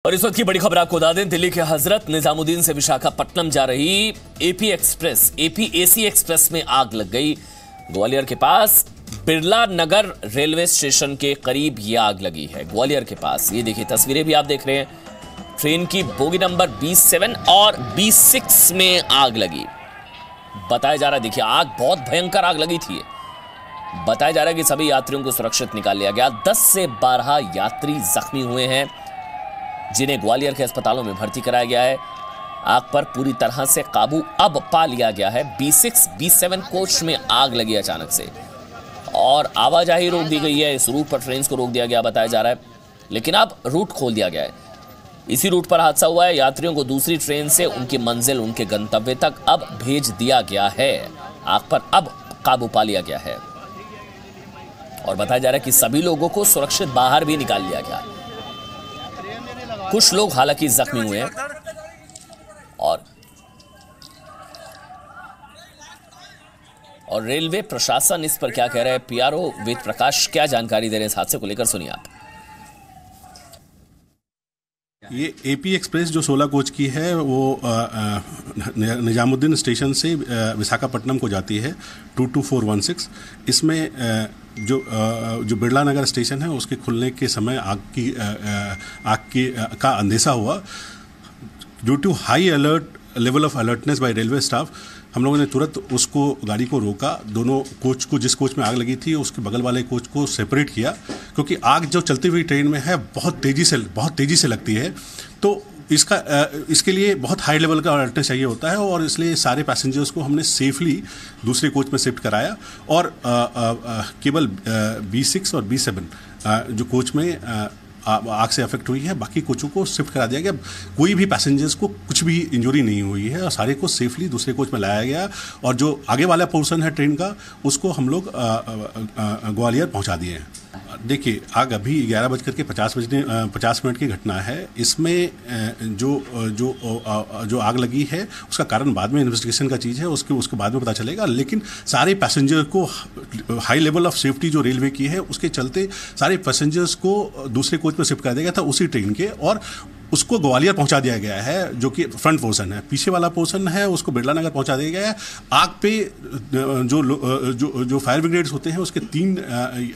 और इस वक्त की बड़ी खबर आपको बता दें, दिल्ली के हजरत निजामुद्दीन से विशाखापट्टनम जा रही एपी एसी एक्सप्रेस में आग लग गई। ग्वालियर के पास बिरला नगर रेलवे स्टेशन के करीब ये आग लगी है। ग्वालियर के पास ये देखिए, तस्वीरें भी आप देख रहे हैं। ट्रेन की बोगी नंबर 27 और 26 में आग लगी। बताया जा रहा है, देखिए आग बहुत भयंकर आग लगी थी। बताया जा रहा है कि सभी यात्रियों को सुरक्षित निकाल लिया गया। 10 से 12 यात्री जख्मी हुए हैं, जिन्हें ग्वालियर के अस्पतालों में भर्ती कराया गया है। आग पर पूरी तरह से काबू अब पा लिया गया है। B6, B7 कोच में आग लगी अचानक से और आवाजाही रोक दी गई है। इस रूट पर ट्रेन को रोक दिया गया बताया जा रहा है, लेकिन अब रूट खोल दिया गया है। इसी रूट पर हादसा हुआ है। यात्रियों को दूसरी ट्रेन से उनकी मंजिल, उनके गंतव्य तक अब भेज दिया गया है। आग पर अब काबू पा लिया गया है और बताया जा रहा है कि सभी लोगों को सुरक्षित बाहर भी निकाल लिया गया। कुछ लोग हालांकि जख्मी हुए हैं और रेलवे प्रशासन इस पर क्या कह रहा है। पीआरओ वेद प्रकाश क्या जानकारी दे रहे हैं इस हादसे को लेकर, सुनिए आप। ये एपी एक्सप्रेस जो 16 कोच की है वो निजामुद्दीन स्टेशन से विशाखापट्टनम को जाती है 22416। इसमें जो बिरला नगर स्टेशन है उसके खुलने के समय आग का अंदेशा हुआ। Due to high alert level of alertness by railway staff, हम लोगों ने तुरंत उसको गाड़ी को रोका। दोनों कोच को, जिस कोच में आग लगी थी उसके बगल वाले कोच को सेपरेट किया, क्योंकि आग जो चलती हुई ट्रेन में है बहुत तेज़ी से लगती है। तो इसके लिए बहुत हाई लेवल का अलर्टनेस चाहिए होता है और इसलिए सारे पैसेंजर्स को हमने सेफली दूसरे कोच में शिफ्ट कराया और केवल B6 और B7 जो कोच में आग से अफेक्ट हुई है, बाकी कोचों को शिफ्ट करा दिया गया। कोई भी पैसेंजर्स को कुछ भी इंजरी नहीं हुई है और सारे को सेफली दूसरे कोच में लाया गया और जो आगे वाला पोर्शन है ट्रेन का उसको हम लोग ग्वालियर पहुंचा दिए हैं। देखिए, आग अभी 11:50 की घटना है। इसमें जो आग लगी है उसका कारण बाद में इन्वेस्टिगेशन का चीज़ है, उसके बाद में पता चलेगा। लेकिन सारे पैसेंजर को हाई लेवल ऑफ सेफ्टी जो रेलवे की है उसके चलते सारे पैसेंजर्स को दूसरे कोच में शिफ्ट कर दिया गया था उसी ट्रेन के, और उसको ग्वालियर पहुंचा दिया गया है। जो कि फ्रंट पोर्शन है, पीछे वाला पोर्शन है उसको बिरला नगर पहुंचा दिया गया है। आग पे जो फायर ब्रिगेड्स होते हैं उसके 3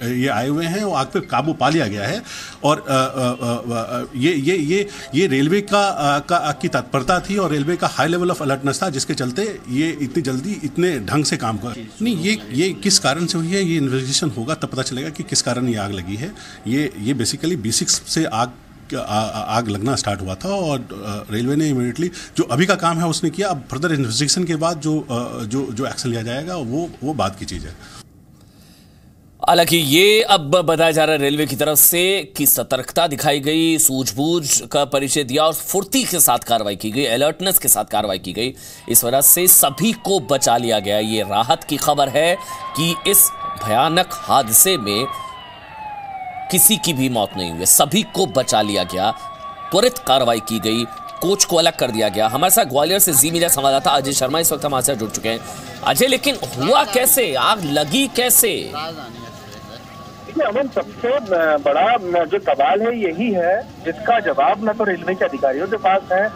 ये आए हुए हैं और आग पे काबू पा लिया गया है। और ये रेलवे की तत्परता थी और रेलवे का हाई लेवल ऑफ अलर्टनेस था, जिसके चलते ये इतनी जल्दी इतने ढंग से काम कर नहीं। ये किस कारण से हुई है, ये इन्वेस्टिगेशन होगा तब पता चलेगा कि किस कारण ये आग लगी है। ये बेसिकली B6 से आग लगना स्टार्ट हुआ था और रेलवे ने इमीडिएटली जो अभी का काम है उसने किया। अब फर्दर इन्वेस्टिगेशन के बाद जो एक्शन लिया जाएगा वो बात की चीज़ है। हालांकि ये अब बताया जा रहा है रेलवे की तरफ से कि सतर्कता दिखाई गई, सूझबूझ का परिचय दिया और फुर्ती के साथ कार्रवाई की गई, अलर्टनेस के साथ कार्रवाई की गई। इस वजह से सभी को बचा लिया गया। ये राहत की खबर है कि इस भयानक हादसे में किसी की भी मौत नहीं हुई, सभी को बचा लिया गया। त्वरित कार्रवाई की गई, कोच को अलग कर दिया गया। हमारे साथ ग्वालियर से जी मीडिया संवाददाता अजय शर्मा इस वक्त हमारे साथ जुड़ चुके हैं। अजय, लेकिन हुआ कैसे, आग लगी कैसे? अमन, सबसे बड़ा जो सवाल है यही है जिसका जवाब न तो रेलवे के अधिकारियों के पास है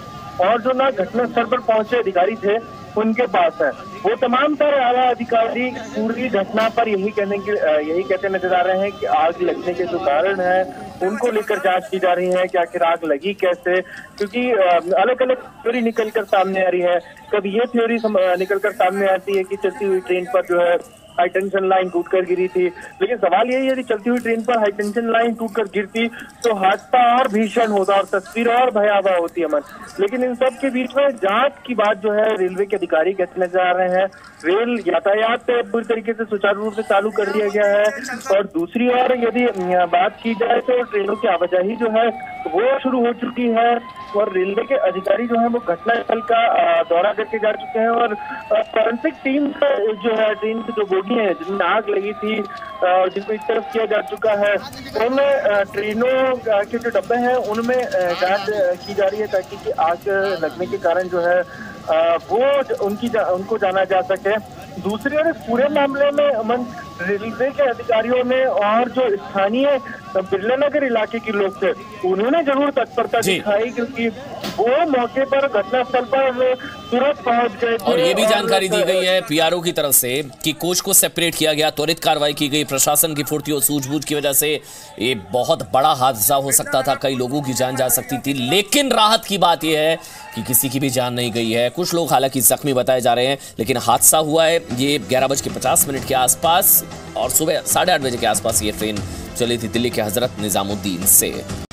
और जो ना घटनास्थल पर पहुंचे अधिकारी थे उनके पास है। वो तमाम सारे आला अधिकारी पूरी घटना पर यही कहते नजर आ रहे हैं कि आग लगने के जो कारण है उनको लेकर जांच की जा रही है कि आखिर आग लगी कैसे, क्योंकि अलग अलग थ्योरी निकलकर सामने आ रही है। कभी ये थ्योरी निकलकर सामने आती है कि चलती हुई ट्रेन पर जो है हाई टेंशन लाइन टूटकर गिरी थी, लेकिन सवाल यही है यदि चलती हुई ट्रेन पर हाई टेंशन लाइन टूटकर गिरती तो हादसा और भीषण होता और तस्वीर और भयावह होती अमन। लेकिन इन सब के बीच में जांच की बात जो है रेलवे के अधिकारी कहते नजर आ रहे हैं। रेल यातायात पूरी तरीके से सुचारू रूप से चालू कर दिया गया है और दूसरी ओर यदि बात की जाए तो ट्रेनों की आवाजाही जो है वो शुरू हो चुकी है और रेलवे के अधिकारी जो है वो घटनास्थल का दौरा करके जा चुके हैं और फॉरेंसिक टीम जो है ट्रेन की जो बोगी है जिनमें आग लगी थी और जिनको इस तरफ किया जा चुका है, उनमें ट्रेनों के जो डब्बे हैं उनमें जांच की जा रही है ताकि आग लगने के कारण जो है वो उनको जाना जा सके। दूसरी ओर इस पूरे मामले में रेलवे के अधिकारियों ने और जो स्थानीय बिरला नगर इलाके के लोग थे उन्होंने जरूर तत्परता दिखाई, क्योंकि वो मौके पर घटनास्थल पर तुरंत पहुंच गए थे। और ये भी जानकारी दी गई है पीआरओ की तरफ से कि कोच को सेपरेट किया गया, त्वरित कार्रवाई की गई। प्रशासन की फुर्ती और सूझबूझ की वजह से ये बहुत बड़ा हादसा हो सकता था, कई लोगों की जान जा सकती थी, लेकिन राहत की बात यह है कि किसी की भी जान नहीं गई है। कुछ लोग हालांकि जख्मी बताए जा रहे हैं, लेकिन हादसा हुआ है ये 11:50 के आसपास और सुबह 8:30 बजे के आसपास ये ट्रेन चली थी दिल्ली के हजरत निजामुद्दीन से।